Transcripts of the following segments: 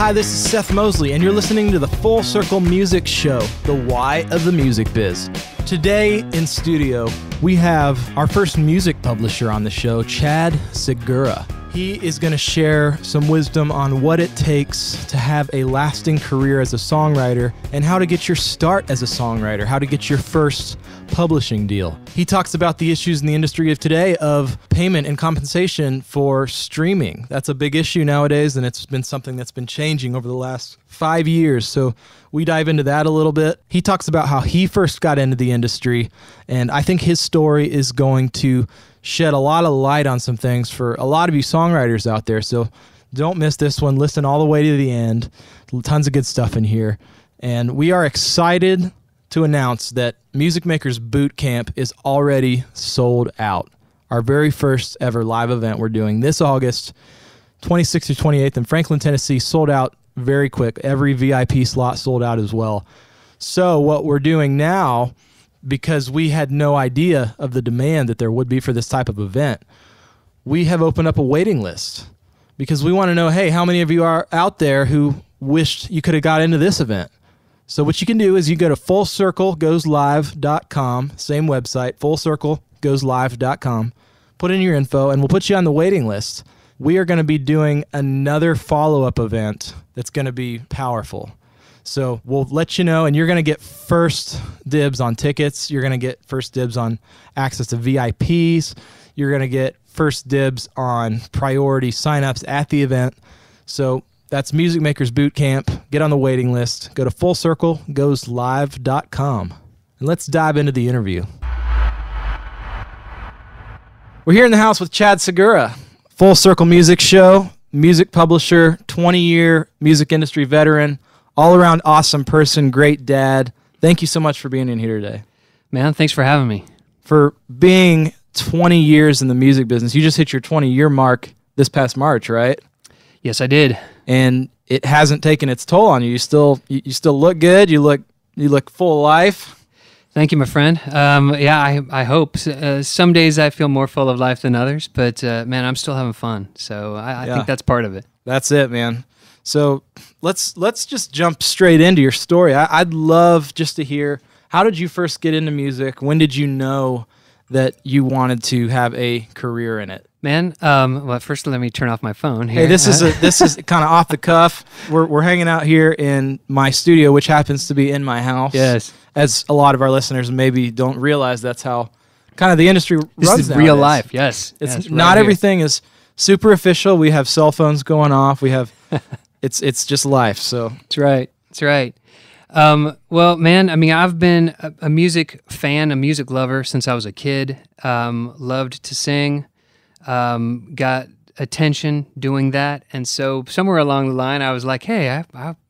Hi, this is Seth Mosley, and you're listening to the Full Circle Music Show, the why of the music biz. Today in studio, we have our first music publisher on the show, Chad Segura. He is going to share some wisdom on what it takes to have a lasting career as a songwriter and how to get your start as a songwriter, how to get your first publishing deal. He talks about the issues in the industry of today of payment and compensation for streaming. That's a big issue nowadays, and it's been something that's been changing over the last 5 years. So we dive into that a little bit. He talks about how he first got into the industry, and I think his story is going to shed a lot of light on some things for a lot of you songwriters out there. So don't miss this one. Listen all the way to the end. Tons of good stuff in here. And we are excited to announce that Music Makers Boot Camp is already sold out. Our very first ever live event we're doing this August 26th through 28th in Franklin, Tennessee, sold out very quick. Every VIP slot sold out as well. So what we're doing now, because we had no idea of the demand that there would be for this type of event, we have opened up a waiting list because we want to know, hey, how many of you are out there who wished you could have got into this event? So what you can do is you go to fullcirclegoeslive.com, same website, fullcirclegoeslive.com, put in your info, and we'll put you on the waiting list. We are going to be doing another follow-up event that's going to be powerful. So we'll let you know, and you're going to get first dibs on tickets. You're going to get first dibs on access to VIPs. You're going to get first dibs on priority signups at the event. So that's Music Makers Boot Camp. Get on the waiting list. Go to fullcirclegoeslive.com. And let's dive into the interview. We're here in the house with Chad Segura, Full Circle Music Show, music publisher, 20-year music industry veteran, all-around awesome person, great dad. Thank you so much for being in here today. Man, thanks for having me. For being 20 years in the music business, you just hit your 20-year mark this past March, right? Yes, I did. And it hasn't taken its toll on you. You still look good. You look full of life. Thank you, my friend. I hope. Some days I feel more full of life than others, but man, I'm still having fun. So I think that's part of it. That's it, man. So let's just jump straight into your story. I'd love just to hear, how did you first get into music? When did you know that you wanted to have a career in it? Man, well, first let me turn off my phone here. Hey, this is kind of off the cuff. We're hanging out here in my studio, which happens to be in my house. Yes. As a lot of our listeners maybe don't realize, that's how kind of the industry runs This is nowadays. real life, yes. It's yes, not everything is super official. We have cell phones going off. We have, it's just life. So that's right. That's right. Well, man, I mean, I've been a music fan, a music lover since I was a kid. Loved to sing. Got attention doing that, and so somewhere along the line, I was like, "Hey, I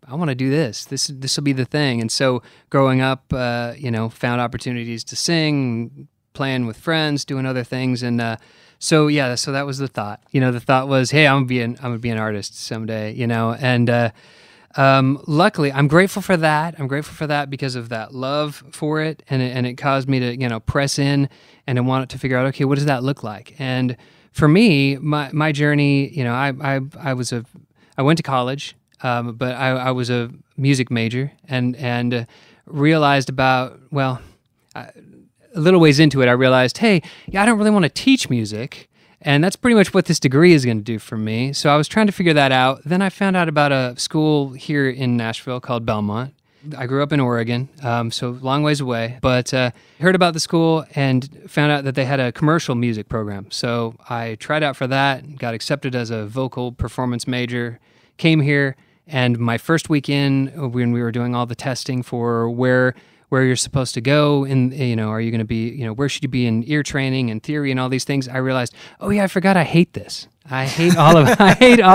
want to do this. This will be the thing." And so, growing up, found opportunities to sing, playing with friends, doing other things, and so that was the thought. The thought was, "Hey, I'm gonna be an artist someday." And luckily, I'm grateful for that. I'm grateful for that because of that love for it, and it caused me to press in and to want to figure out, okay, what does that look like? And for me, my journey, I went to college, but I was a music major and realized a little ways into it, I realized, hey, I don't really want to teach music. And that's pretty much what this degree is going to do for me. So I was trying to figure that out. Then I found out about a school here in Nashville called Belmont. I grew up in Oregon, so long ways away, but heard about the school and found out that they had a commercial music program. So I tried out for that, got accepted as a vocal performance major, came here, and my first week in, when we were doing all the testing for where you're supposed to go, and are you going to be, where should you be in ear training and theory and all these things, I realized, oh yeah, I forgot I hate this. I hate all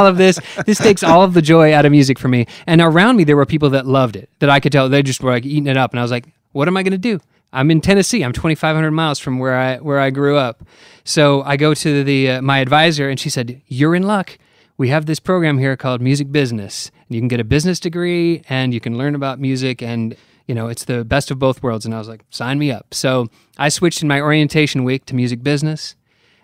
of this. This takes all of the joy out of music for me. And around me, there were people that loved it, that I could tell they just were like eating it up. And I was like, what am I going to do? I'm in Tennessee. I'm 2,500 miles from where I grew up. So I go to my advisor, and she said, "You're in luck. We have this program here called Music Business. You can get a business degree, and you can learn about music, and it's the best of both worlds." And I was like, sign me up. So I switched in my orientation week to music business.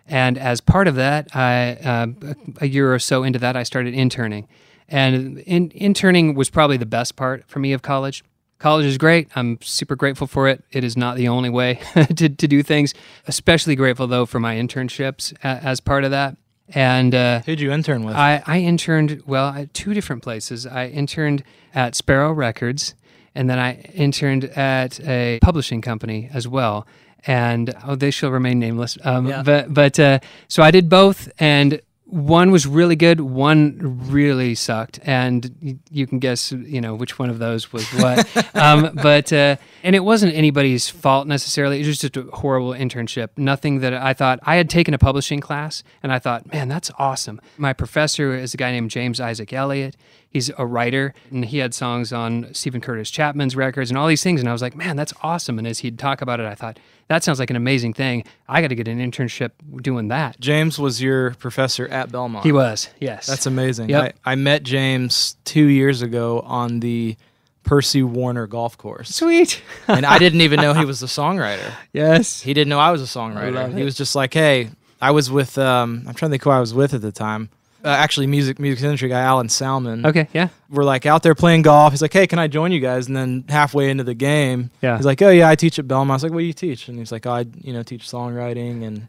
And as part of that, a year or so into that, I started interning. And interning was probably the best part for me of college. College is great. I'm super grateful for it. It is not the only way to do things. Especially grateful, though, for my internships as part of that. And who'd you intern with? I interned, at 2 different places. I interned at Sparrow Records, and then I interned at a publishing company as well. And they shall remain nameless. So I did both, and one was really good, one really sucked, and you can guess, which one of those was what. And it wasn't anybody's fault necessarily. It was just a horrible internship. Nothing that I thought. I had taken a publishing class, and I thought, man, that's awesome. My professor is a guy named James Isaac Elliott. He's a writer, and he had songs on Stephen Curtis Chapman's records and all these things, and I was like, man, that's awesome. And as he'd talk about it, I thought, that sounds like an amazing thing. I got to get an internship doing that. James was your professor at Belmont. He was, yes. That's amazing. Yep. I met James 2 years ago on the Percy Warner golf course. Sweet. And I didn't even know he was a songwriter. Yes. He didn't know I was a songwriter. He was just like, hey, I was with, I'm trying to think who I was with at the time. Actually, music industry guy, Alan Salmon. Okay, yeah. We're like out there playing golf. He's like, hey, can I join you guys? And then halfway into the game, he's like, oh yeah, I teach at Belmont. I was like, what do you teach? And he's like, oh, I teach songwriting. And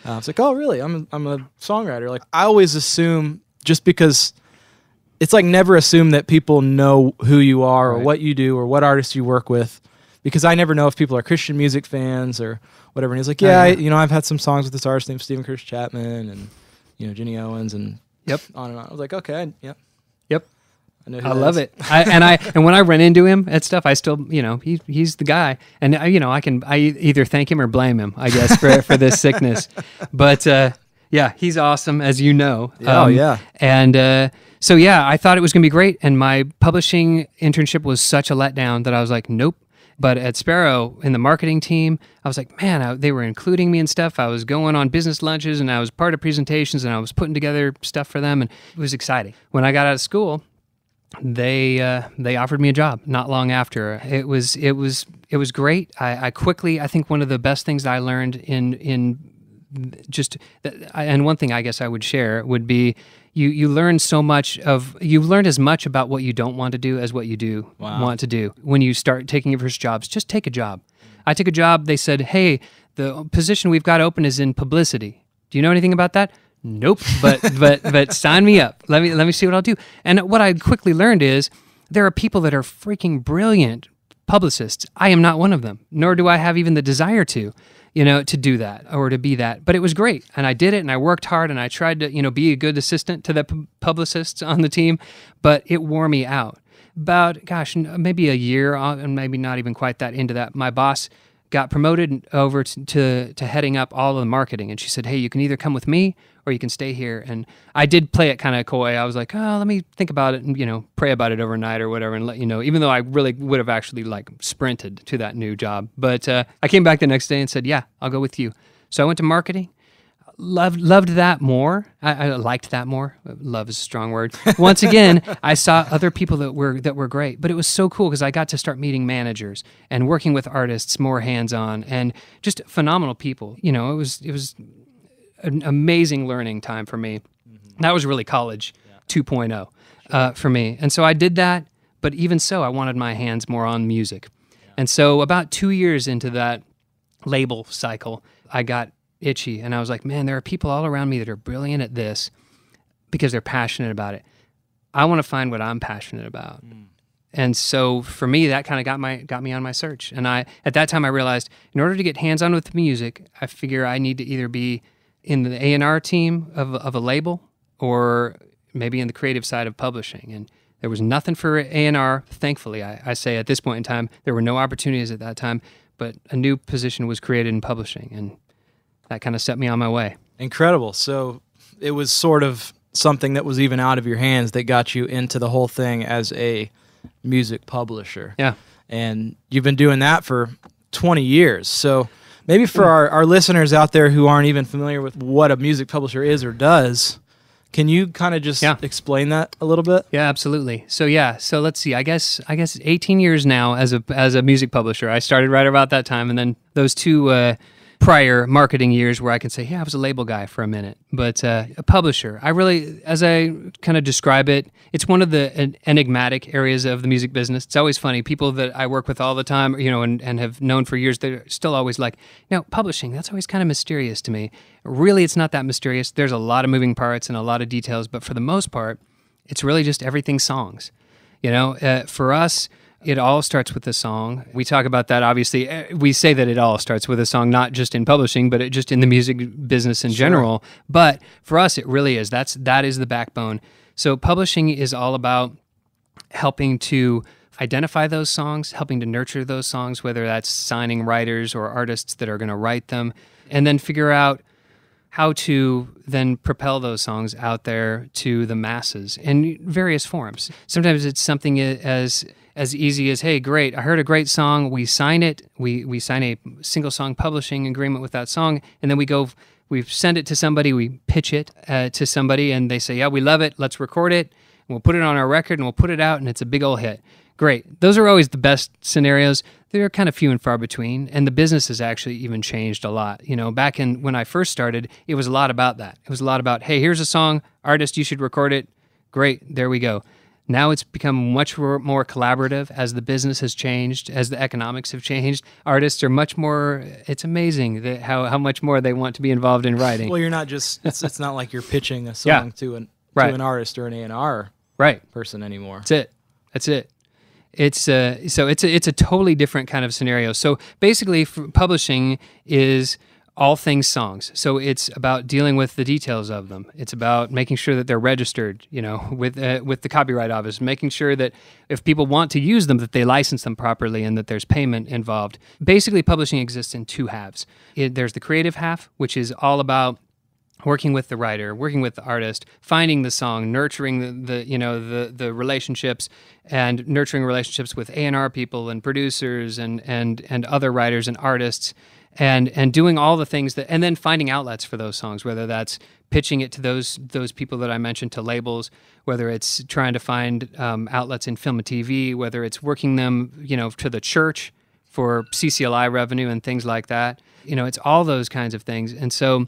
I was like, oh really? I'm a songwriter. Like I always assume, just because it's like never assume that people know who you are or what you do or what artists you work with, because I never know if people are Christian music fans or whatever. And he's like, yeah, I've had some songs with this artist named Stephen Curtis Chapman and Jenny Owens and on and on. I was like, okay, yep. I know who I that love is. it. And when I run into him at stuff, I still, he's the guy. And I either thank him or blame him, I guess, for this sickness. But he's awesome, as you know. And I thought it was going to be great. And my publishing internship was such a letdown that I was like, nope. But at Sparrow, in the marketing team, I was like, man, they were including me and stuff. I was going on business lunches, and I was part of presentations, and I was putting together stuff for them, and it was exciting. When I got out of school, they offered me a job not long after. It was great. I quickly, I think one of the best things that I learned and one thing I guess I would share would be you learn you learn as much about what you don't want to do as what you do want to do. When you start taking your first jobs, just take a job. I took a job. They said, hey, the position we've got open is in publicity. Do you know anything about that? Nope. But sign me up. Let me see what I'll do. And what I quickly learned is there are people that are freaking brilliant publicists. I am not one of them, nor do I have even the desire to do that or to be that. But it was great. And I did it, and I worked hard, and I tried to, be a good assistant to the publicists on the team, but it wore me out. About, maybe a year, and maybe not even quite that into that, my boss got promoted over to heading up all of the marketing. And she said, hey, you can either come with me or you can stay here. And I did play it kind of coy. I was like, oh, let me think about it and, pray about it overnight or whatever and let you know, even though I really would have actually sprinted to that new job. But I came back the next day and said, yeah, I'll go with you. So I went to marketing. Loved that more. I liked that more. Love is a strong word. Once again, I saw other people that were great, but it was so cool because I got to start meeting managers and working with artists more hands-on and just phenomenal people. It was an amazing learning time for me. Mm-hmm. That was really college 2.0 for me. And so I did that, but even so, I wanted my hands more on music. Yeah. And so about 2 years into that label cycle, I got itchy, and I was like, man, there are people all around me that are brilliant at this because they're passionate about it. I want to find what I'm passionate about. And so for me, that kind of got me on my search. And at that time I realized in order to get hands-on with music, I figure I need to either be in the A&R team of a label or maybe in the creative side of publishing. And there was nothing for A&R, thankfully. I say at this point in time, there were no opportunities at that time, but a new position was created in publishing, and that kind of set me on my way. Incredible. So it was sort of something that was even out of your hands that got you into the whole thing as a music publisher. Yeah. And you've been doing that for 20 years. So maybe for our listeners out there who aren't even familiar with what a music publisher is or does, can you kind of just explain that a little bit? Yeah, absolutely. So let's see. I guess 18 years now as a music publisher. I started right about that time, and then those two prior marketing years where I can say, yeah, I was a label guy for a minute, but a publisher. I really, as I kind of describe it, it's one of the enigmatic areas of the music business. It's always funny. People that I work with all the time, you know, and have known for years, they're still always like, you know, publishing, that's always kind of mysterious to me. Really, it's not that mysterious. There's a lot of moving parts and a lot of details, but for the most part, it's really just everything songs. You know, for us, it all starts with a song. We talk about that, obviously. We say that it all starts with a song, not just in publishing, but just in the music business in general. But for us, it really is. That is the backbone. So publishing is all about helping to identify those songs, helping to nurture those songs, whether that's signing writers or artists that are going to write them, and then figure out how to then propel those songs out there to the masses in various forms. Sometimes it's something as easy as, hey, great, I heard a great song, we sign it, we sign a single song publishing agreement with that song, and then we send it to somebody, we pitch it to somebody, and they say, yeah, we love it, let's record it, and we'll put it on our record, and we'll put it out, and it's a big old hit. Great. Those are always the best scenarios. They're kind of few and far between, and the business has actually even changed a lot. You know, back when I first started, it was a lot about that. It was a lot about, hey, here's a song, artist, you should record it. Great, there we go. Now it's become much more collaborative as the business has changed, as the economics have changed. Artists are much more, it's amazing how much more they want to be involved in writing. Well, you're not just, it's not like you're pitching a song to an artist or an A&R person anymore. That's it. It's a totally different kind of scenario. So basically, publishing is all things songs. So it's about dealing with the details of them. It's about making sure that they're registered, you know, with the Copyright Office, making sure that if people want to use them, that they license them properly and that there's payment involved. Basically, publishing exists in two halves. There's the creative half, which is all about working with the writer, working with the artist, finding the song, nurturing the relationships, and nurturing relationships with A&R people and producers and other writers and artists, and doing all the things and then finding outlets for those songs, whether that's pitching it to those people that I mentioned, to labels, whether it's trying to find outlets in film and TV, whether it's working them, you know, to the church for CCLI revenue and things like that. You know, it's all those kinds of things. And so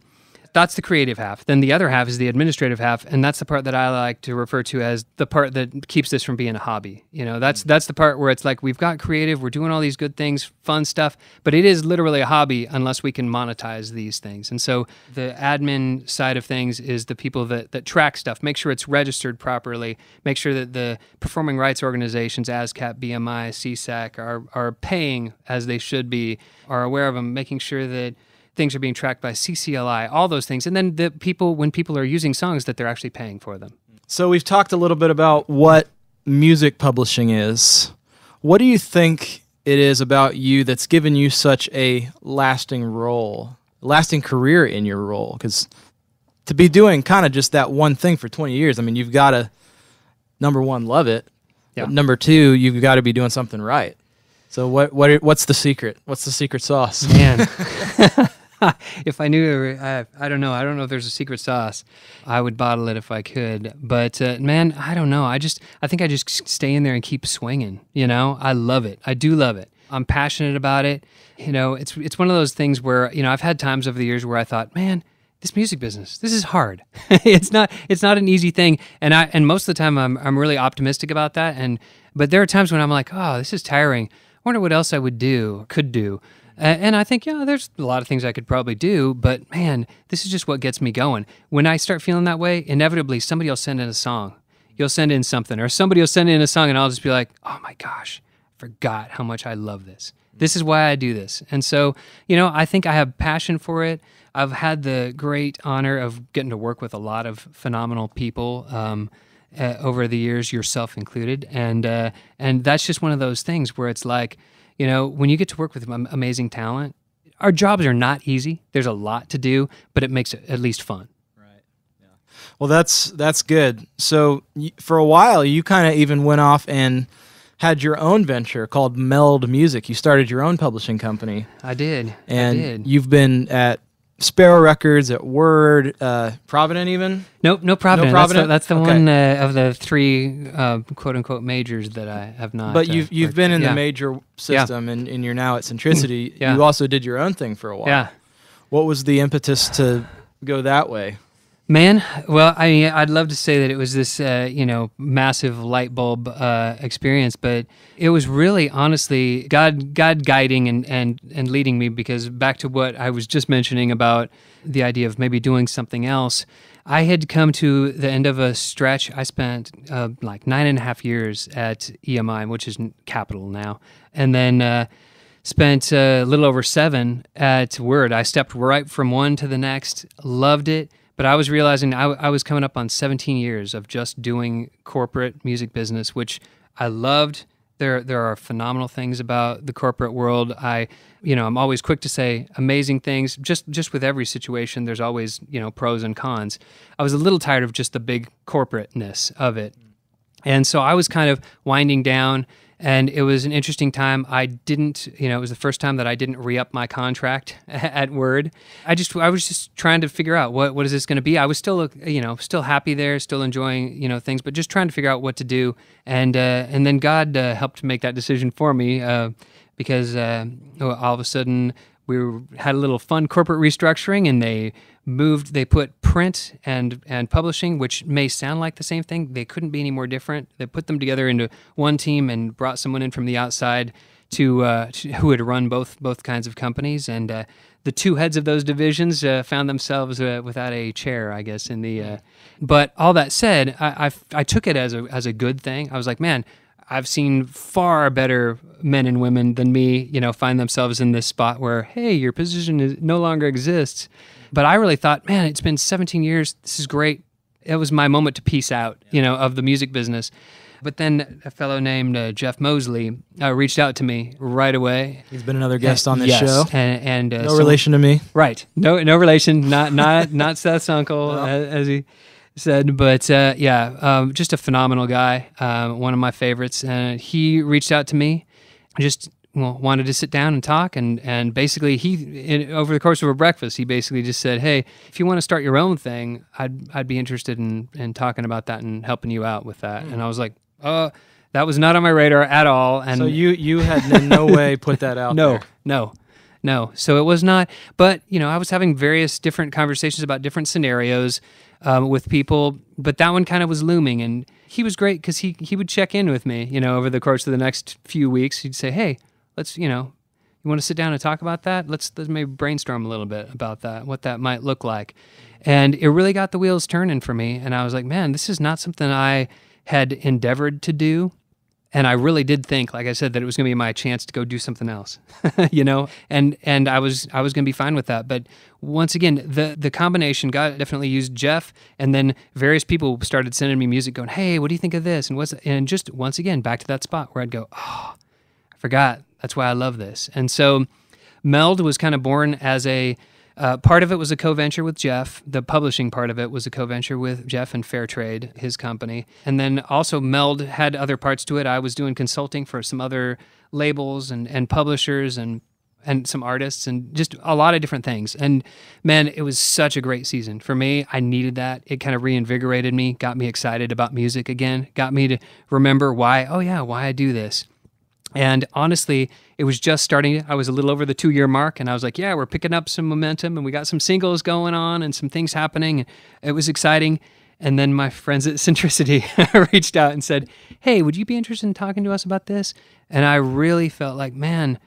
that's the creative half. Then the other half is the administrative half, and that's the part that I like to refer to as the part that keeps this from being a hobby. You know, that's the part where it's like, we've got creative, we're doing all these good things, fun stuff, but it is literally a hobby unless we can monetize these things. And so the admin side of things is the people that track stuff, make sure it's registered properly, make sure that the performing rights organizations, ASCAP, BMI, CSAC, are paying as they should be, are aware of them, making sure that things are being tracked by CCLI, all those things. And then when people are using songs, that they're actually paying for them. So we've talked a little bit about what music publishing is. What do you think it is about you that's given you such a lasting career in your role? Because to be doing kind of just that one thing for 20 years, I mean, you've got to, number one, love it. Yeah. But number two, you've got to be doing something right. So what's the secret? What's the secret sauce? Man. If I knew, I don't know. I don't know if there's a secret sauce. I would bottle it if I could. But man, I don't know. I think I just stay in there and keep swinging. You know, I love it. I do love it. I'm passionate about it. You know, it's one of those things where, you know, I've had times over the years where I thought, man, this music business, this is hard. It's not an easy thing. And most of the time I'm really optimistic about that. But there are times when I'm like, oh, this is tiring. I wonder what else I could do. And I think, yeah, there's a lot of things I could probably do, but man, this is just what gets me going. When I start feeling that way, inevitably somebody will send in a song. You'll send in something, or somebody will send in a song, and I'll just be like, oh my gosh, I forgot how much I love this. This is why I do this. And so, you know, I think I have passion for it. I've had the great honor of getting to work with a lot of phenomenal people over the years, yourself included. And that's just one of those things where it's like, you know, when you get to work with amazing talent, our jobs are not easy. There's a lot to do, but it makes it at least fun. Right. Yeah. Well, that's good. So for a while, you kind of even went off and had your own venture called Meld Music. You started your own publishing company. I did. And you've been at Sparrow Records, at Word, Provident even? Nope, no Provident. No Provident? That's the one of the three quote-unquote majors that I have not. But you've been in the major system, and you're now at Centricity. You also did your own thing for a while. Yeah. What was the impetus to go that way? Man, well, I mean, I'd love to say that it was this, massive light bulb experience, but it was really, honestly, God guiding and leading me. Because back to what I was just mentioning about the idea of maybe doing something else, I had come to the end of a stretch. I spent like 9.5 years at EMI, which is Capital now, and then spent a little over 7 at Word. I stepped right from one to the next, loved it. But I was realizing I was coming up on 17 years of just doing corporate music business, which I loved. There are phenomenal things about the corporate world. I'm always quick to say amazing things. Just with every situation, there's always, pros and cons. I was a little tired of just the big corporateness of it. And so I was kind of winding down, and it was an interesting time. It was the first time that I didn't re-up my contract at Word. I was just trying to figure out what is this going to be. I was still, still happy there, still enjoying, things, but just trying to figure out what to do. And then God helped make that decision for me because all of a sudden had a little fun corporate restructuring, and they put print and publishing, which may sound like the same thing. They couldn't be any more different. They put them together into one team and brought someone in from the outside who had run both kinds of companies. And the two heads of those divisions found themselves without a chair, I guess. But all that said, I took it as a good thing. I was like, man, I've seen far better men and women than me, find themselves in this spot where, hey, your position no longer exists. But I really thought, man, it's been 17 years. This is great. It was my moment to peace out, of the music business. But then a fellow named Jeff Mosley reached out to me right away. He's been another guest on this show. And no relation to me. Right. No relation. Not Seth's uncle, no. As he said. But just a phenomenal guy. One of my favorites. And he reached out to me, just wanted to sit down and talk, and basically over the course of a breakfast, he basically just said, hey, if you want to start your own thing, I'd be interested in talking about that and helping you out with that. And I was like, that was not on my radar at all. And so you had in no way put that out there. No. So it was not, but I was having various different conversations about different scenarios with people, but that one kind of was looming, and he was great because he would check in with me, over the course of the next few weeks. He'd say, hey, let's, you want to sit down and talk about that? Let's maybe brainstorm a little bit about that, what that might look like. And it really got the wheels turning for me. And I was like, man, this is not something I had endeavored to do. And I really did think, like I said, that it was going to be my chance to go do something else, and I was going to be fine with that. But once again, the combination, God definitely used Jeff, and then various people started sending me music going, hey, what do you think of this? And just once again, back to that spot where I'd go, oh, I forgot. That's why I love this. And so Meld was kind of born as part of it was a co-venture with Jeff. The publishing part of it was a co-venture with Jeff and Fairtrade, his company. And then also Meld had other parts to it. I was doing consulting for some other labels and publishers and some artists and just a lot of different things. And man, it was such a great season. For me, I needed that. It kind of reinvigorated me, got me excited about music again, got me to remember why I do this. And honestly, it was just starting. I was a little over the 2-year mark, and I was like, yeah, we're picking up some momentum, and we got some singles going on and some things happening. It was exciting. And then my friends at Centricity reached out and said, hey, would you be interested in talking to us about this? And I really felt like, man,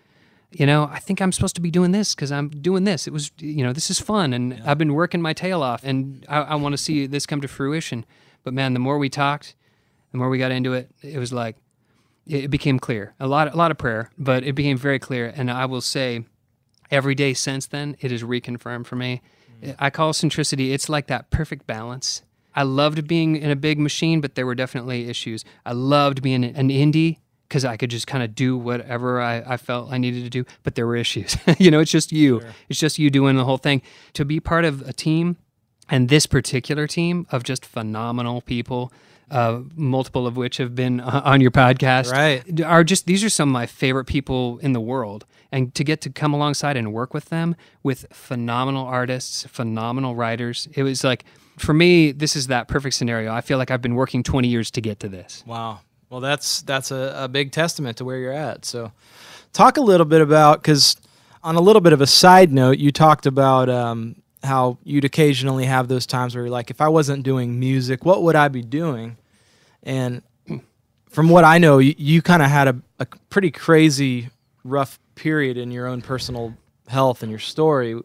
I think I'm supposed to be doing this because I'm doing this. It was, this is fun, and I've been working my tail off, and I want to see this come to fruition. But man, the more we talked, the more we got into it, it was like, it became clear. A lot of prayer, but it became very clear. And I will say, every day since then, it is reconfirmed for me. I call Centricity, it's like that perfect balance. I loved being in a big machine, but there were definitely issues. I loved being an indie because I could just kind of do whatever I felt I needed to do, but there were issues. It's just you. Sure. It's just you doing the whole thing. To be part of a team, and this particular team of just phenomenal people, multiple of which have been on your podcast, right? These are some of my favorite people in the world. And to get to come alongside and work with them, with phenomenal artists, phenomenal writers, it was like, for me, this is that perfect scenario. I feel like I've been working 20 years to get to this. Wow. Well, that's a big testament to where you're at. So talk a little bit about, because On a little bit of a side note, you talked about how you'd occasionally have those times where you're like, if I wasn't doing music, what would I be doing? And from what I know, you kind of had a pretty crazy, rough period in your own personal health and your story.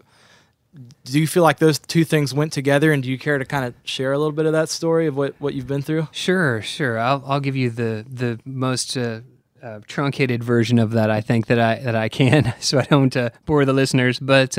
Do you feel like those two things went together, and do you care to kind of share a little bit of that story of what you've been through? Sure. I'll give you the most truncated version of that, I think, that I can, so I don't bore the listeners. But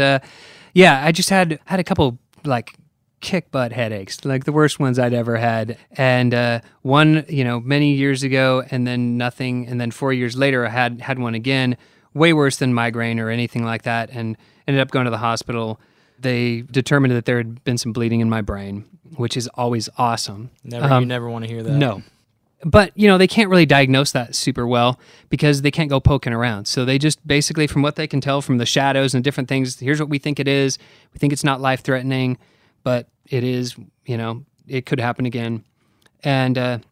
yeah, I just had a couple like kick butt headaches, like the worst ones I'd ever had. And one, many years ago, and then nothing, and then 4 years later, I had one again, way worse than migraine or anything like that, and ended up going to the hospital. They determined that there had been some bleeding in my brain, which is always awesome. You never want to hear that. No. But, they can't really diagnose that super well because they can't go poking around. So they just basically, from what they can tell from the shadows and different things, here's what we think it is. We think it's not life-threatening, but it is, it could happen again. And,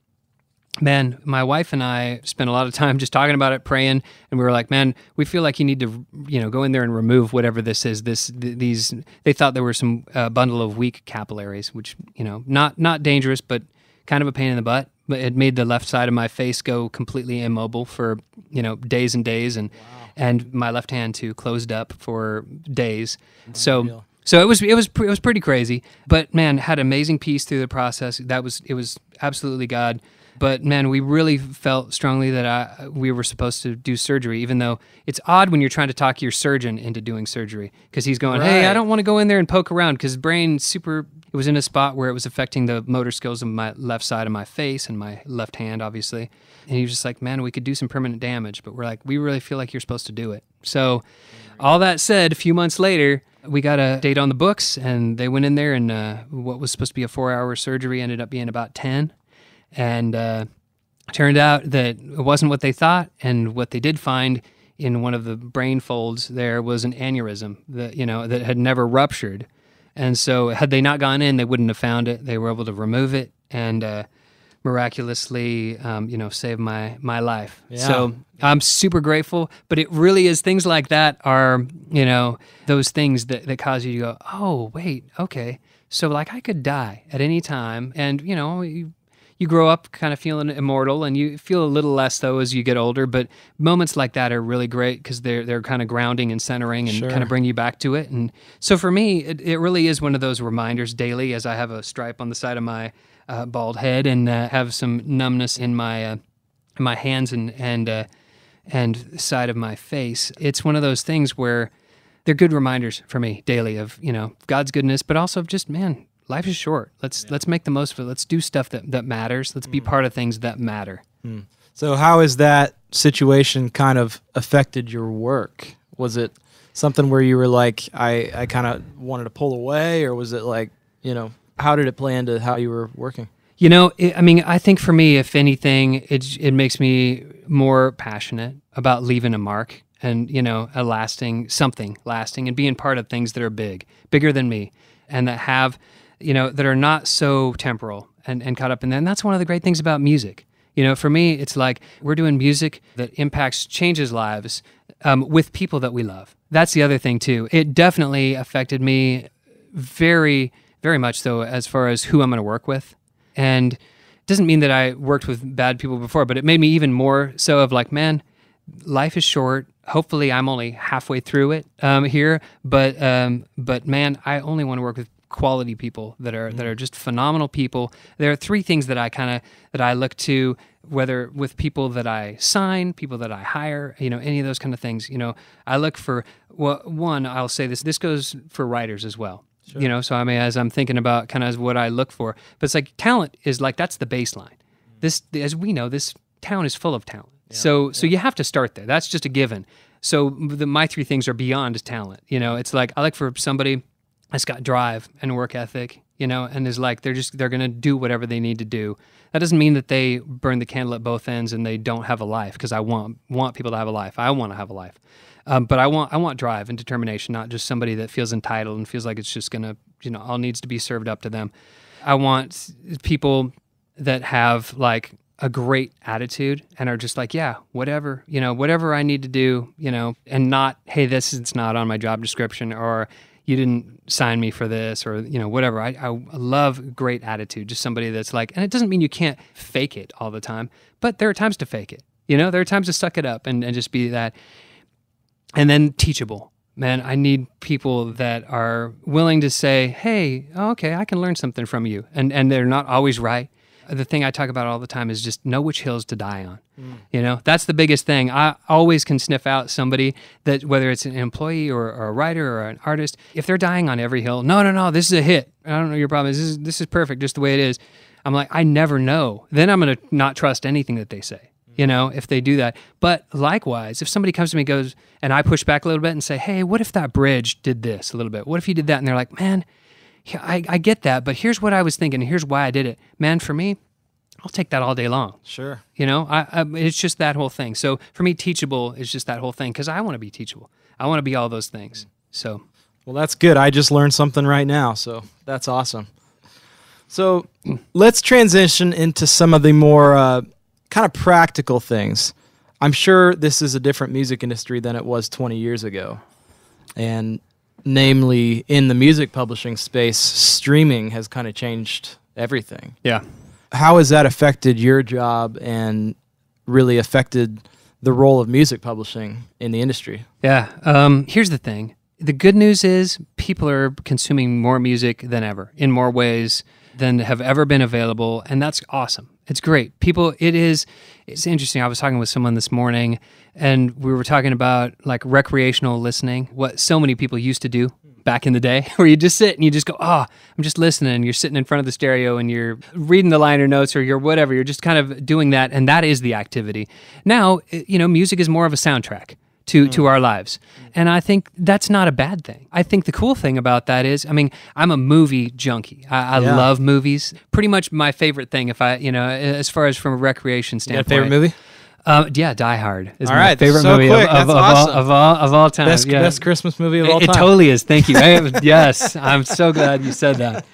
man, my wife and I spent a lot of time just talking about it, praying, and we were like, man, we feel like you need to, go in there and remove whatever this is. These they thought there were some bundle of weak capillaries, which, not dangerous, but kind of a pain in the butt. But it made the left side of my face go completely immobile for, days and days, and wow. And my left hand too closed up for days. So it was pretty crazy. But man, had amazing peace through the process. It was absolutely God. But man, we really felt strongly that we were supposed to do surgery, even though it's odd when you're trying to talk your surgeon into doing surgery, because he's going, hey, I don't want to go in there and poke around, because brain it was in a spot where it was affecting the motor skills of my left side of my face and my left hand, obviously. And he was just like, man, we could do some permanent damage, but we're like, we really feel like you're supposed to do it. So all that said, a few months later, we got a date on the books, and they went in there, and what was supposed to be a 4-hour surgery ended up being about 10. And turned out that it wasn't what they thought, and what they did find in one of the brain folds there was an aneurysm that that had never ruptured. And so had they not gone in, they wouldn't have found it. They were able to remove it and miraculously save my life. Yeah. So I'm super grateful, but it really is things like that are those things that cause you to go, oh wait, okay, so like I could die at any time. And you grow up kind of feeling immortal, and you feel a little less though as you get older, but moments like that are really great because they're kind of grounding and centering and kind of bring you back to it. And so for me, it really is one of those reminders daily, as I have a stripe on the side of my bald head and have some numbness in my hands and side of my face. It's one of those things where they're good reminders for me daily of God's goodness, but also of just, man, life is short. Let's make the most of it. Let's do stuff that matters. Let's be part of things that matter. So how has that situation kind of affected your work? Was it something where you were like, I kind of wanted to pull away, or was it like, how did it play into how you were working? I think for me, if anything, it makes me more passionate about leaving a mark and, something lasting, and being part of things that are bigger than me, and that have that are not so temporal and caught up in that. And that's one of the great things about music. For me, it's like we're doing music that changes lives with people that we love. That's the other thing, too. It definitely affected me very, very much so as far as who I'm going to work with. And it doesn't mean that I worked with bad people before, but it made me even more so of like, man, life is short. Hopefully, I'm only halfway through it here. But man, I only want to work with quality people that are just phenomenal people. There are three things that I look to, whether with people that I sign, people that I hire, any of those kind of things. I look for, well, one, I'll say this goes for writers as well. Sure. So as I'm thinking about kind of what I look for, but it's like talent is like, that's the baseline. As we know, this town is full of talent. Yeah. So you have to start there. That's just a given. So my three things are beyond talent. It's like, I look for somebody that's got drive and work ethic, and is like, they're going to do whatever they need to do. That doesn't mean that they burn the candle at both ends and they don't have a life, because I want people to have a life. I want to have a life. But I want drive and determination, not just somebody that feels entitled and feels like it's just going to, all needs to be served up to them. I want people that have like a great attitude and are just like, yeah, whatever, whatever I need to do, and not, hey, this is not on my job description, or you didn't sign me for this, or, whatever. I love great attitude, just somebody that's like, and it doesn't mean you can't fake it all the time, but there are times to fake it, there are times to suck it up and just be that. And then teachable. Man, I need people that are willing to say, hey, okay, I can learn something from you. And they're not always right. The thing I talk about all the time is just know which hills to die on. That's the biggest thing. I always can sniff out somebody that, whether it's an employee or a writer or an artist, if they're dying on every hill, no, this is a hit. I don't know your problem. This is perfect, just the way it is. I'm like, I never know. Then I'm going to not trust anything that they say, if they do that. But likewise, if somebody comes to me and goes, and I push back a little bit and say, hey, what if that bridge did this a little bit? What if you did that? And they're like, man, yeah, I get that, but here's what I was thinking, and here's why I did it. Man, for me, I'll take that all day long. Sure. It's just that whole thing. So for me, teachable is just that whole thing, because I want to be teachable. I want to be all those things. So, well, that's good. I just learned something right now, so that's awesome. So let's transition into some of the more kind of practical things. I'm sure this is a different music industry than it was 20 years ago, and namely in the music publishing space, streaming has kind of changed everything. Yeah. How has that affected your job and really affected the role of music publishing in the industry? Yeah. Here's the thing. The good news is people are consuming more music than ever, in more ways than have ever been available, and that's awesome. It's great. It's interesting. I was talking with someone this morning, and we were talking about like recreational listening, what so many people used to do back in the day, where you just sit and you just go, I'm just listening. You're sitting in front of the stereo and you're reading the liner notes, or you're whatever. You're just kind of doing that, and that is the activity. Now, music is more of a soundtrack to our lives. And I think that's not a bad thing. I think the cool thing about that is, I'm a movie junkie. I love movies. Pretty much my favorite thing, if I, as far as from a recreation standpoint. You got a favorite movie? Yeah, Die Hard is all my right, favorite so movie quick. of all time. Best Christmas movie of all time. It totally is. Thank you. Yes, I'm so glad you said that.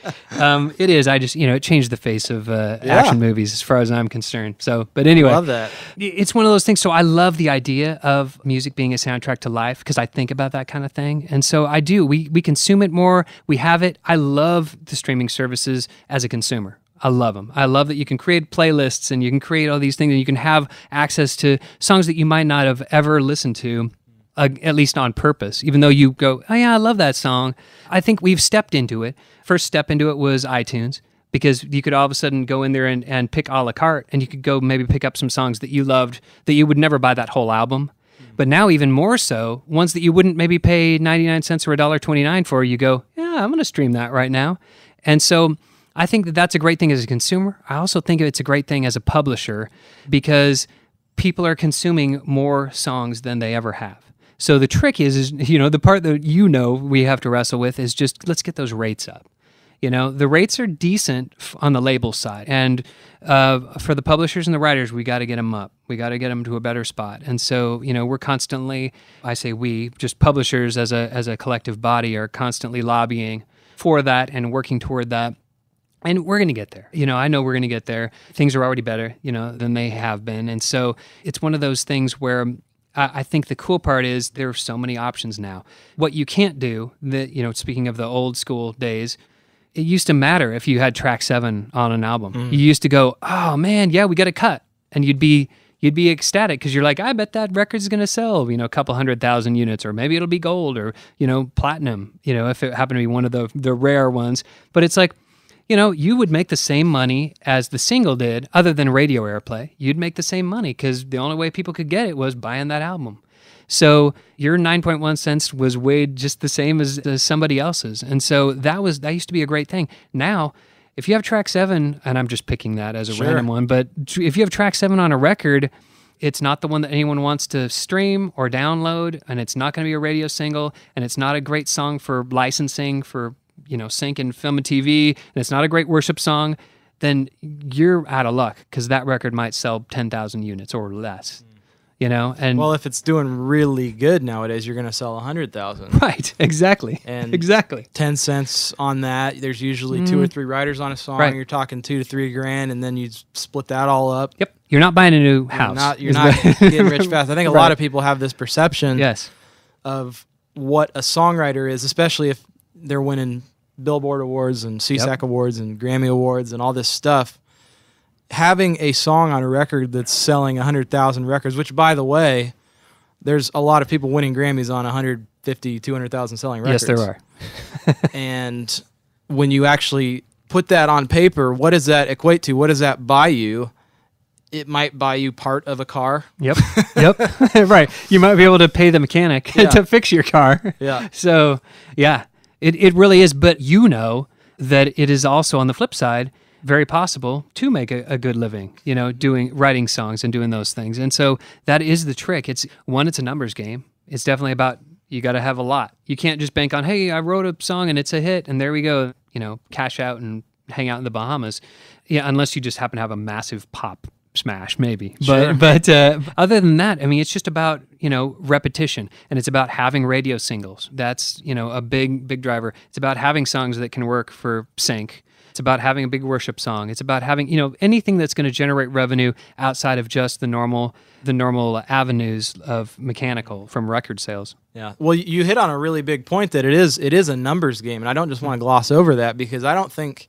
It is. I just, it changed the face of action movies as far as I'm concerned. So, but anyway. Love that. It's one of those things. So I love the idea of music being a soundtrack to life, because I think about that kind of thing. And so I do. We consume it more. We have it. I love the streaming services as a consumer. I love them. I love that you can create playlists and you can create all these things, and you can have access to songs that you might not have ever listened to, at least on purpose, even though you go, oh yeah, I love that song. I think we've stepped into it. First step into it was iTunes, because you could all of a sudden go in there and pick a la carte, and you could go maybe pick up some songs that you loved that you would never buy that whole album. But now even more so, ones that you wouldn't maybe pay 99 cents or $1.29 for, you go, yeah, I'm going to stream that right now. And so I think that that's a great thing as a consumer. I also think it's a great thing as a publisher, because people are consuming more songs than they ever have. So the trick is the part that we have to wrestle with is just, let's get those rates up. The rates are decent on the label side. And for the publishers and the writers, we got to get them up. We got to get them to a better spot. And so, we're constantly, I say we, just publishers as a collective body are constantly lobbying for that and working toward that. And we're going to get there. I know we're going to get there. Things are already better, than they have been. And so it's one of those things where I think the cool part is there are so many options now. What you can't do, speaking of the old school days, it used to matter if you had track 7 on an album. You used to go, oh man, yeah, we got a cut. And you'd be ecstatic, because you're like, I bet that record's going to sell, a couple 100,000 units, or maybe it'll be gold, or, platinum, if it happened to be one of the rare ones. But it's like, you would make the same money as the single did, other than radio airplay. You'd make the same money, because the only way people could get it was buying that album. So your 9.1 cents was weighed just the same as somebody else's. And so that used to be a great thing. Now, if you have track 7, and I'm just picking that as a random one, but if you have track 7 on a record, it's not the one that anyone wants to stream or download, and it's not going to be a radio single, and it's not a great song for licensing for sync and film and TV, and it's not a great worship song, then you're out of luck, because that record might sell 10,000 units or less. And well, if it's doing really good nowadays, you're going to sell 100,000. right, exactly, And exactly. 10 cents on that. There's usually 2 or 3 writers on a song. Right. You're talking $2 to $3 grand, and then you split that all up. Yep, you're not buying a new house. You're not getting rich fast. I think a lot of people have this perception Yes. of what a songwriter is, especially if they're winning Billboard Awards and CSAC Awards and Grammy Awards and all this stuff. Having a song on a record that's selling 100,000 records, which, by the way, there's a lot of people winning Grammys on 150, 200,000 selling records. Yes, there are. And when you actually put that on paper, what does that equate to? What does that buy you? It might buy you part of a car. Yep. Right. You might be able to pay the mechanic to fix your car. Yeah. So, yeah, it really is. But that it is also, on the flip side, very possible to make a good living, writing songs and doing those things. And so that is the trick. It's a numbers game. It's definitely about, you got to have a lot. You can't just bank on, hey, I wrote a song and it's a hit and there we go, cash out and hang out in the Bahamas. Yeah, unless you just happen to have a massive pop smash, maybe. Sure. But other than that, it's just about, repetition, and it's about having radio singles. That's, a big driver. It's about having songs that can work for sync. It's about having a big worship song. It's about having, anything that's going to generate revenue outside of just the normal avenues of mechanical from record sales. Yeah. Well, you hit on a really big point that it is a numbers game, and I don't just want to gloss over that, because I don't think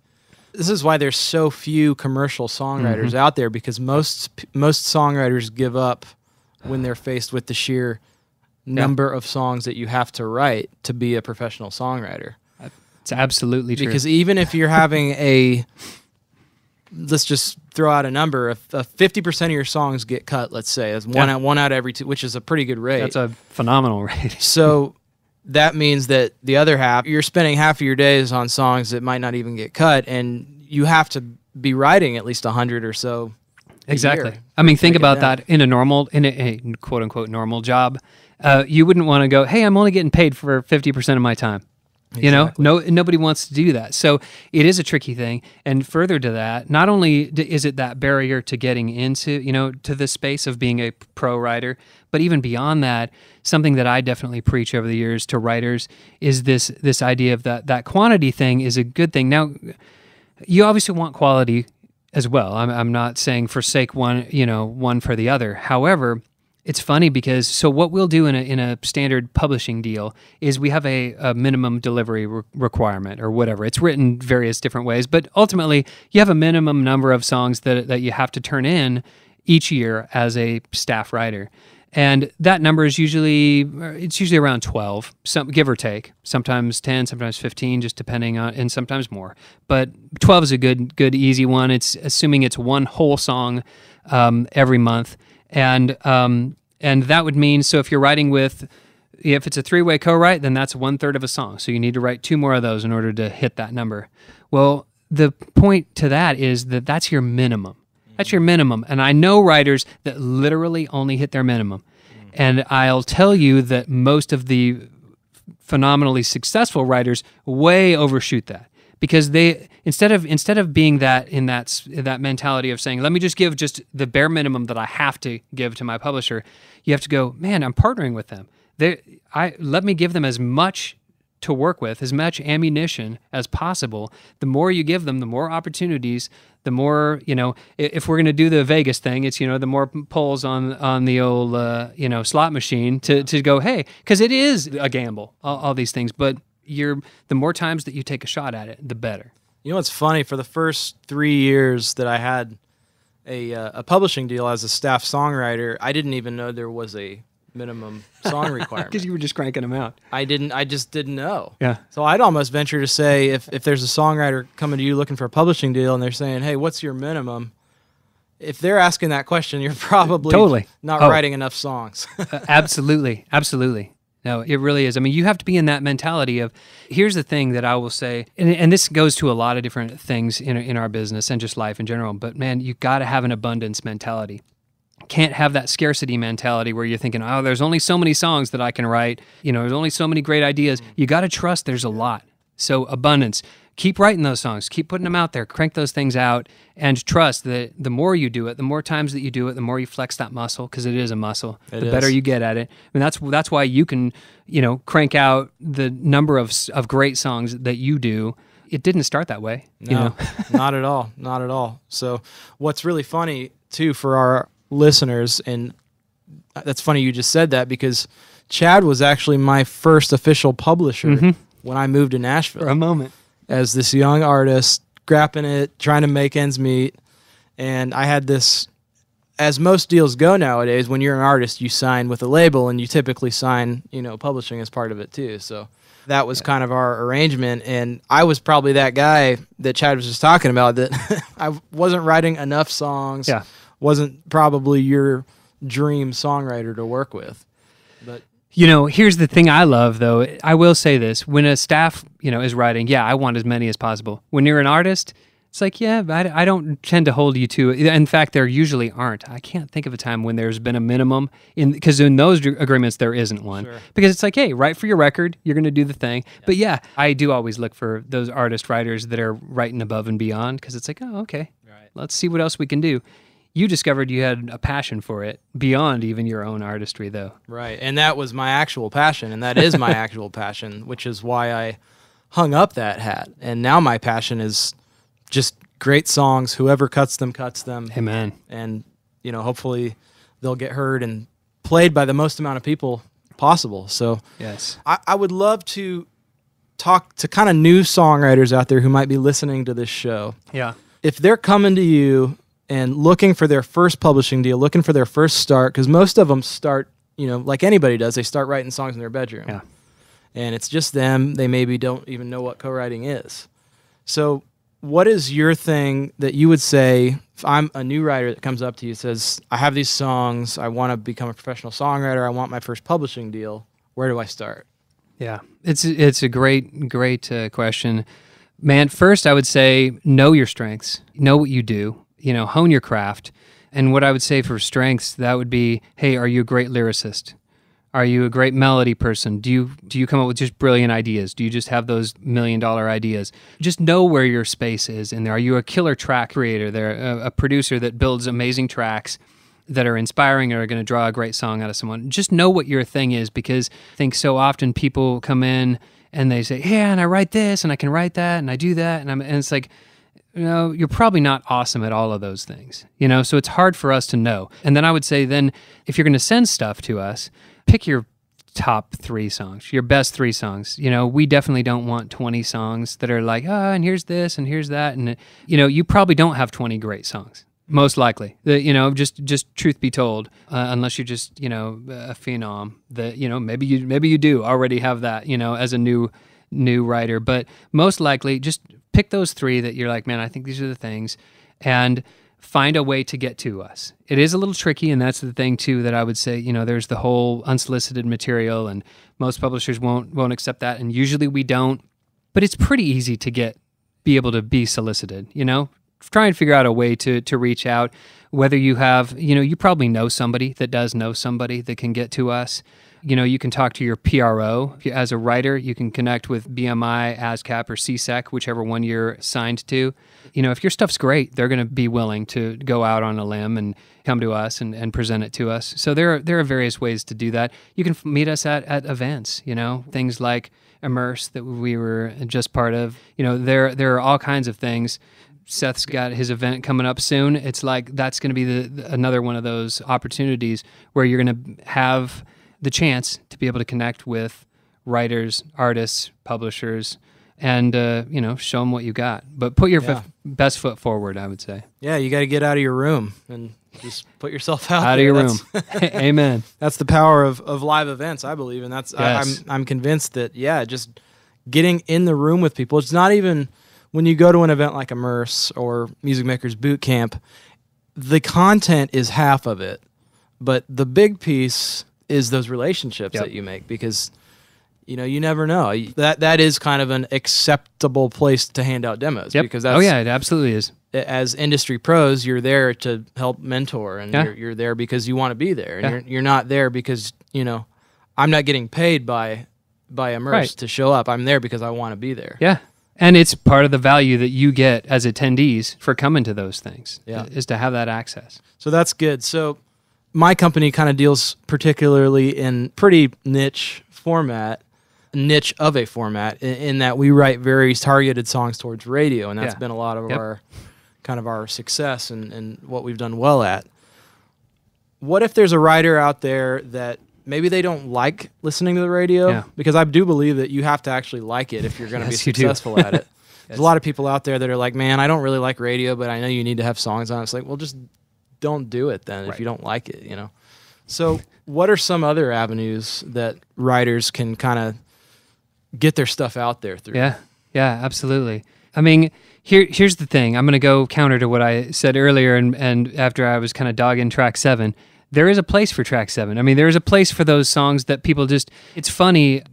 this is why there's so few commercial songwriters out there, because most songwriters give up when they're faced with the sheer number of songs that you have to write to be a professional songwriter. It's absolutely true. Because even if you're having let's just throw out a number, if 50% of your songs get cut, let's say, as one out of every 2, which is a pretty good rate. That's a phenomenal rate. So that means that the other half, you're spending half of your days on songs that might not even get cut, and you have to be writing at least 100 or so. Exactly. Think about that in a quote unquote normal job. You wouldn't want to go, hey, I'm only getting paid for 50% of my time. Exactly. Nobody wants to do that. So it is a tricky thing. And further to that, not only is it that barrier to getting into, to the space of being a pro writer, but even beyond that, something that I definitely preach over the years to writers is this idea of that quantity thing is a good thing. Now, you obviously want quality as well. I'm not saying forsake one for the other. However, it's funny because what we'll do in a standard publishing deal is we have a minimum delivery requirement or whatever. It's written various different ways, but ultimately you have a minimum number of songs that you have to turn in each year as a staff writer. And that number is usually around 12, give or take. Sometimes 10, sometimes 15, just depending on, and sometimes more. But 12 is a good easy one. It's assuming it's one whole song every month. And that would mean, so if you're writing if it's a 3-way co-write, then that's 1/3 of a song. So you need to write 2 more of those in order to hit that number. Well, the point to that is that's your minimum. That's your minimum. And I know writers that literally only hit their minimum. And I'll tell you that most of the phenomenally successful writers way overshoot that. Because they instead of being that mentality of saying, let me just give just the bare minimum that I have to give to my publisher, you have to go, man, I'm partnering with them. Let me give them as much to work with, as much ammunition as possible. The more you give them, the more opportunities, the more, if we're going to do the Vegas thing, it's, the more pulls on the old, slot machine to go, hey, because it is a gamble, all these things, but the more times that you take a shot at it, the better. You know what's funny? For the first 3 years that I had a publishing deal as a staff songwriter, I didn't even know there was a minimum song requirement. Because you were just cranking them out. I just didn't know. Yeah. So I'd almost venture to say if there's a songwriter coming to you looking for a publishing deal and they're saying, hey, what's your minimum? If they're asking that question, you're probably totally not writing enough songs. Absolutely. No, it really is. You have to be in that mentality of, here's the thing that I will say, and this goes to a lot of different things in our business and just life in general, but man, you got to have an abundance mentality. Can't have that scarcity mentality where you're thinking, oh, there's only so many songs that I can write. There's only so many great ideas. You got to trust there's a lot. So abundance. keep writing those songs, keep putting them out there, crank those things out, and trust that the more you do it, the more times that you do it, the more you flex that muscle, because it is a muscle. The better you get at it. I mean, that's why you can, crank out the number of great songs that you do. It didn't start that way. No, not at all. Not at all. So what's really funny, too, for our listeners, and that's funny you just said that, because Chad was actually my first official publisher when I moved to Nashville. For a moment. As this young artist, scrapping it, trying to make ends meet. And I had this, as most deals go nowadays, when you're an artist, you sign with a label, and you typically sign, publishing as part of it, too. So that was kind of our arrangement, and I was probably that guy that Chad was just talking about, that I wasn't writing enough songs, wasn't probably your dream songwriter to work with. But here's the thing I love, though. I will say this. When a staff, is writing, I want as many as possible. When you're an artist, it's like, I don't tend to hold you to it. In fact, there usually aren't. I can't think of a time when there's been a minimum, because in those agreements, there isn't one. Sure. Because it's like, hey, write for your record. You're going to do the thing. Yeah. But I do always look for those artist writers that are writing above and beyond, because it's like, oh, okay, let's see what else we can do. You discovered you had a passion for it beyond even your own artistry, though. Right, and that was my actual passion, and that is my actual passion, which is why I hung up that hat. And now my passion is just great songs. Whoever cuts them, cuts them. Amen. And, hopefully they'll get heard and played by the most amount of people possible. So yes, I would love to talk to kind of new songwriters out there who might be listening to this show. Yeah. If they're coming to you and looking for their first publishing deal, looking for their first start, because most of them start, like anybody does, they start writing songs in their bedroom. Yeah. And it's just them. They maybe don't even know what co-writing is. So what is your thing that you would say, if I'm a new writer that comes up to you and says, I have these songs, I want to become a professional songwriter, I want my first publishing deal, where do I start? Yeah, it's a great question. Man, first I would say know your strengths, know what you do, hone your craft. And what I would say for strengths, that would be, hey, are you a great lyricist? Are you a great melody person? Do you come up with just brilliant ideas? Do you just have those $1 million ideas? Just know where your space is in there. Are you a killer track creator? They're a producer that builds amazing tracks that are inspiring or are going to draw a great song out of someone. Just know what your thing is, because I think so often people come in and they say, yeah, and I write this and I can write that and I do that. And it's like, you're probably not awesome at all of those things, so it's hard for us to know. And then I would say then if you're going to send stuff to us, pick your top 3 songs, your best 3 songs. We definitely don't want 20 songs that are like, and here's this and here's that. And, you probably don't have 20 great songs, most likely. Just truth be told, unless you're just, a phenom that, maybe you do already have that, as a new writer. But most likely just pick those 3 that you're like, man, I think these are the things, and find a way to get to us. It is a little tricky, and that's the thing too that I would say, there's the whole unsolicited material, and most publishers won't accept that, and usually we don't. But it's pretty easy to be able to be solicited, Try and figure out a way to reach out, whether you have, you probably know somebody that does know somebody that can get to us. You can talk to your PRO. As a writer, you can connect with BMI, ASCAP, or CSEC, whichever one you're signed to. If your stuff's great, they're going to be willing to go out on a limb and come to us and present it to us. So there are various ways to do that. You can meet us at events, things like Immerse that we were just part of. There are all kinds of things. Seth's got his event coming up soon. It's like that's going to be another one of those opportunities where you're going to have the chance to be able to connect with writers, artists, publishers, and show them what you got. But put your best foot forward, I would say. Yeah, you got to get out of your room and just put yourself out of your room. Amen. That's the power of live events, I believe, and that's yes. I'm convinced that just getting in the room with people. It's not even when you go to an event like Immerse or Music Makers Boot Camp. The content is half of it, but the big piece is those relationships that you make, because you never know. That is kind of an acceptable place to hand out demos, because that's, it absolutely is. As industry pros, you're there to help mentor, and you're there because you want to be there, and you're not there because I'm not getting paid by Immerse to show up. I'm there because I want to be there. Yeah. And it's part of the value that you get as attendees for coming to those things, is to have that access. So that's good. So my company kind of deals particularly in pretty niche of a format in that we write very targeted songs towards radio, and that's been a lot of our success and what we've done well at. What if there's a writer out there that maybe they don't like listening to the radio? Yeah. Because I do believe that you have to actually like it if you're going to be successful at it. There's a lot of people out there that are like, man, I don't really like radio, but I know you need to have songs on it. It's like, well, just don't do it then if you don't like it, you know? So what are some other avenues that writers can kind of get their stuff out there through? Yeah, absolutely. I mean, here's the thing. I'm going to go counter to what I said earlier, and after I was kind of dogging track 7, there is a place for track 7. I mean, there is a place for those songs that people just, it's funny.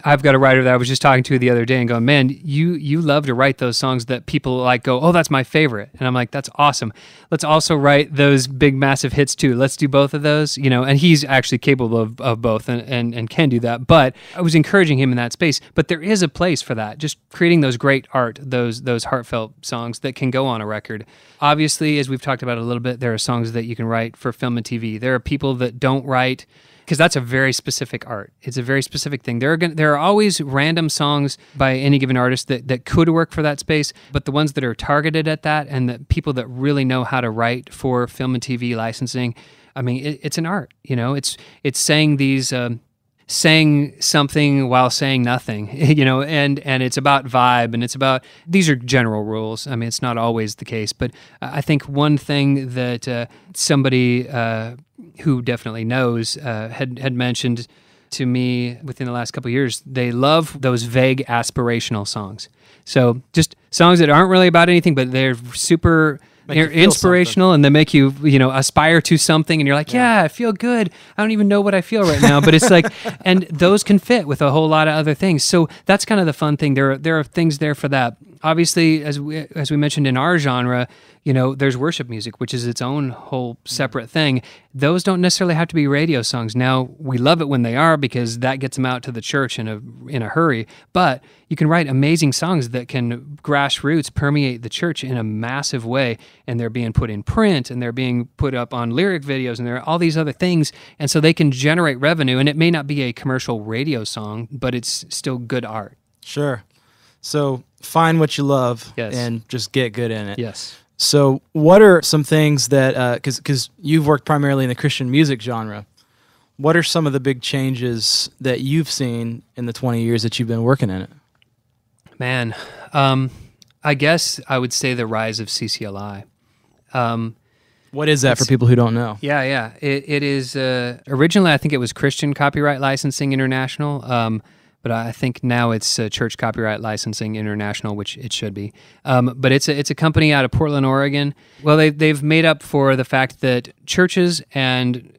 I've got a writer that I was just talking to the other day and going, man, you love to write those songs that people like go, oh, that's my favorite. And I'm like, that's awesome. Let's also write those big, massive hits too. Let's do both of those, you know, and he's actually capable of both and can do that. But I was encouraging him in that space. But there is a place for that, just creating those great art, those heartfelt songs that can go on a record. Obviously, as we've talked about a little bit, there are songs that you can write for film and TV. There are people that don't write, because that's a very specific art. It's a very specific thing. There are always random songs by any given artist that could work for that space, but the ones that are targeted at that and the people that really know how to write for film and TV licensing, I mean, it's an art. You know, it's saying these. Saying something while saying nothing, you know, and it's about vibe, and it's about, these are general rules. I mean, it's not always the case, but I think one thing that somebody who definitely knows had mentioned to me within the last couple of years, they love those vague aspirational songs. So just songs that aren't really about anything, but they're super... They're inspirational, and they make you, aspire to something, and you're like, yeah, I feel good. I don't even know what I feel right now, but it's like, and those can fit with a whole lot of other things. So that's kind of the fun thing. There are things there for that. Obviously, as we mentioned in our genre, there's worship music, which is its own whole separate thing. Those don't necessarily have to be radio songs. Now, we love it when they are, because that gets them out to the church in a hurry. But you can write amazing songs that can grassroots permeate the church in a massive way, and they're being put in print, and they're being put up on lyric videos, and there are all these other things, and so they can generate revenue. And it may not be a commercial radio song, but it's still good art. Sure. So find what you love and just get good in it. Yes. So what are some things that, because you've worked primarily in the Christian music genre, what are some of the big changes that you've seen in the 20 years that you've been working in it? Man, I guess I would say the rise of CCLI. What is that for people who don't know? Yeah. It is, originally I think it was Christian Copyright Licensing International, but I think now it's Church Copyright Licensing International, which it should be. But it's a company out of Portland, Oregon. Well, they've made up for the fact that churches and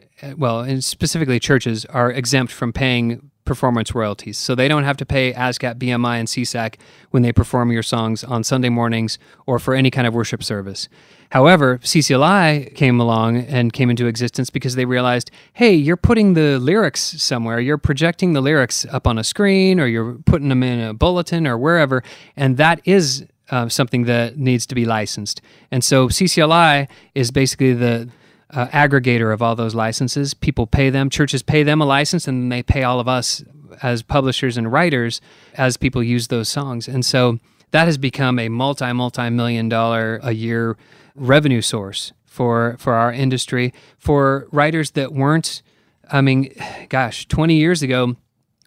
specifically churches are exempt from paying performance royalties. So they don't have to pay ASCAP, BMI, and CSAC when they perform your songs on Sunday mornings or for any kind of worship service. However, CCLI came along and came into existence because they realized, hey, you're putting the lyrics somewhere. You're projecting the lyrics up on a screen, or you're putting them in a bulletin or wherever, and that is something that needs to be licensed. And so CCLI is basically the aggregator of all those licenses. People pay them, churches pay them a license, and then they pay all of us as publishers and writers as people use those songs. And so that has become a multi-million dollar a year revenue source for our industry, for writers that weren't, 20 years ago,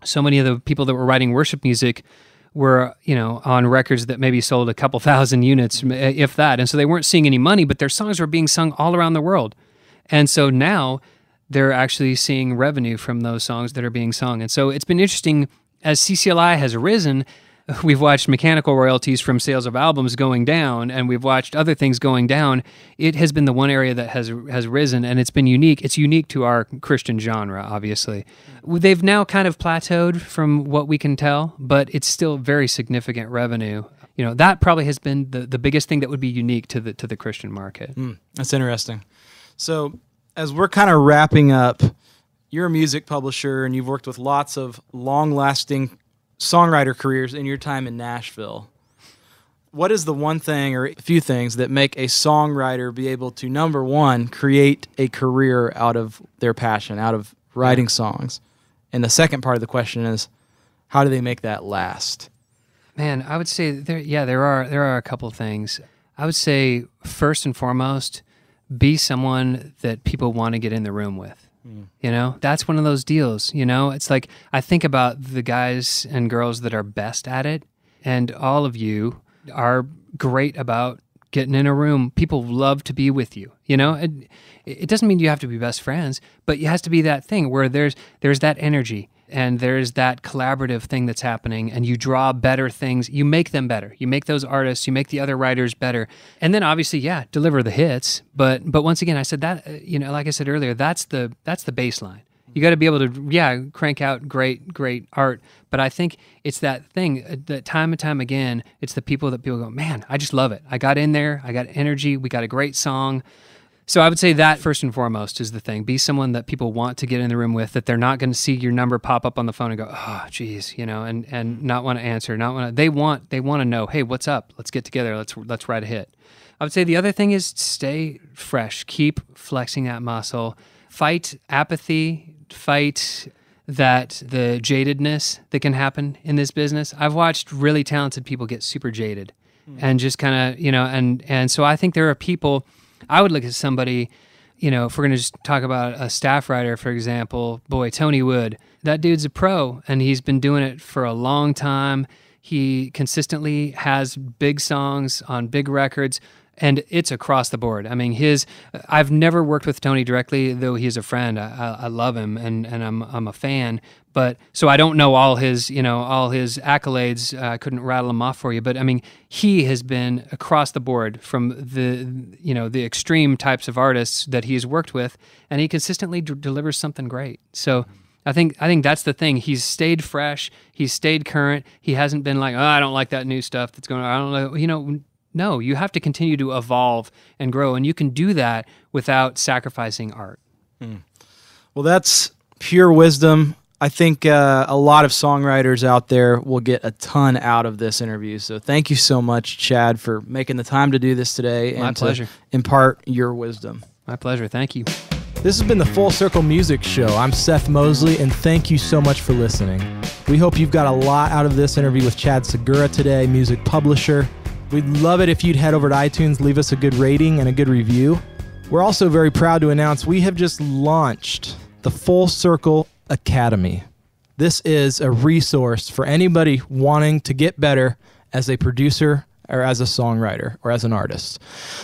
so many of the people that were writing worship music were, on records that maybe sold a couple thousand units, if that. And so they weren't seeing any money, but their songs were being sung all around the world. And so now they're actually seeing revenue from those songs that are being sung. And so it's been interesting, as CCLI has risen, we've watched mechanical royalties from sales of albums going down, and we've watched other things going down. It has been the one area that has risen, and it's been unique. It's unique to our Christian genre, obviously. They've now kind of plateaued from what we can tell, but it's still very significant revenue. That probably has been the biggest thing that would be unique to the Christian market. That's interesting. So as we're kind of wrapping up, you're a music publisher, and you've worked with lots of long-lasting songwriter careers in your time in Nashville. What is the one thing or a few things that make a songwriter be able to, number one, create a career out of their passion, out of writing songs? And the second part of the question is, how do they make that last? Man, I would say there are a couple of things. I would say first and foremost, be someone that people want to get in the room with. You know, that's one of those deals. You know, it's like I think about the guys and girls that are best at it, and all of you are great about getting in a room. People love to be with you. You know, it doesn't mean you have to be best friends, but it has to be that thing where there's that energy and there's that collaborative thing that's happening, and you draw better things. You make them better. You make those artists, you make the other writers better. And then obviously, deliver the hits. But once again, I said that, like I said earlier, that's the baseline. You got to be able to, crank out great art. But I think it's that thing that time and time again, it's the people that people go, man, I just love it. I got in there. I got energy. We got a great song. So I would say that first and foremost is the thing. Be someone that people want to get in the room with, that they're not going to see your number pop up on the phone and go, oh, geez, and not want to answer, they want to know, hey, what's up? Let's get together. Let's write a hit. I would say the other thing is stay fresh. Keep flexing that muscle. Fight apathy. Fight the jadedness that can happen in this business. I've watched really talented people get super jaded and just kind of, and so I think there are people. I would look at somebody, if we're going to just talk about a staff writer, for example, Tony Wood. That dude's a pro, and he's been doing it for a long time. He consistently has big songs on big records, and it's across the board. I mean, I've never worked with Tony directly, though he's a friend. I love him, and I'm a fan. But so I don't know all his accolades. I couldn't rattle them off for you. But I mean, he has been across the board from the extreme types of artists that he's worked with, and he consistently delivers something great. So I think that's the thing. He's stayed fresh. He's stayed current. He hasn't been like, oh, I don't like that new stuff that's going on. I don't know. No, you have to continue to evolve and grow, and you can do that without sacrificing art. Well, that's pure wisdom. I think a lot of songwriters out there will get a ton out of this interview. So thank you so much, Chad, for making the time to do this today. My pleasure. To impart your wisdom. My pleasure. Thank you. This has been the Full Circle Music Show. I'm Seth Mosley, and thank you so much for listening. We hope you've got a lot out of this interview with Chad Segura today, music publisher. We'd love it if you'd head over to iTunes, leave us a good rating and a good review. We're also very proud to announce we have just launched the Full Circle Academy. This is a resource for anybody wanting to get better as a producer or as a songwriter or as an artist.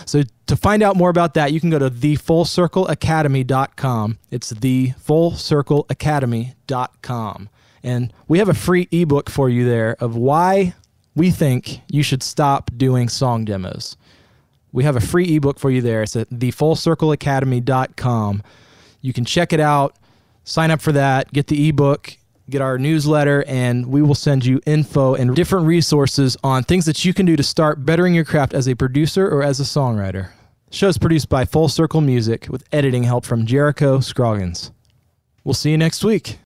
So to find out more about that, you can go to thefullcircleacademy.com. It's thefullcircleacademy.com. And we have a free ebook for you there of why we think you should stop doing song demos. We have a free ebook for you there. It's at thefullcircleacademy.com. You can check it out, sign up for that, get the ebook, get our newsletter, and we will send you info and different resources on things that you can do to start bettering your craft as a producer or as a songwriter. The show is produced by Full Circle Music with editing help from Jericho Scroggins. We'll see you next week.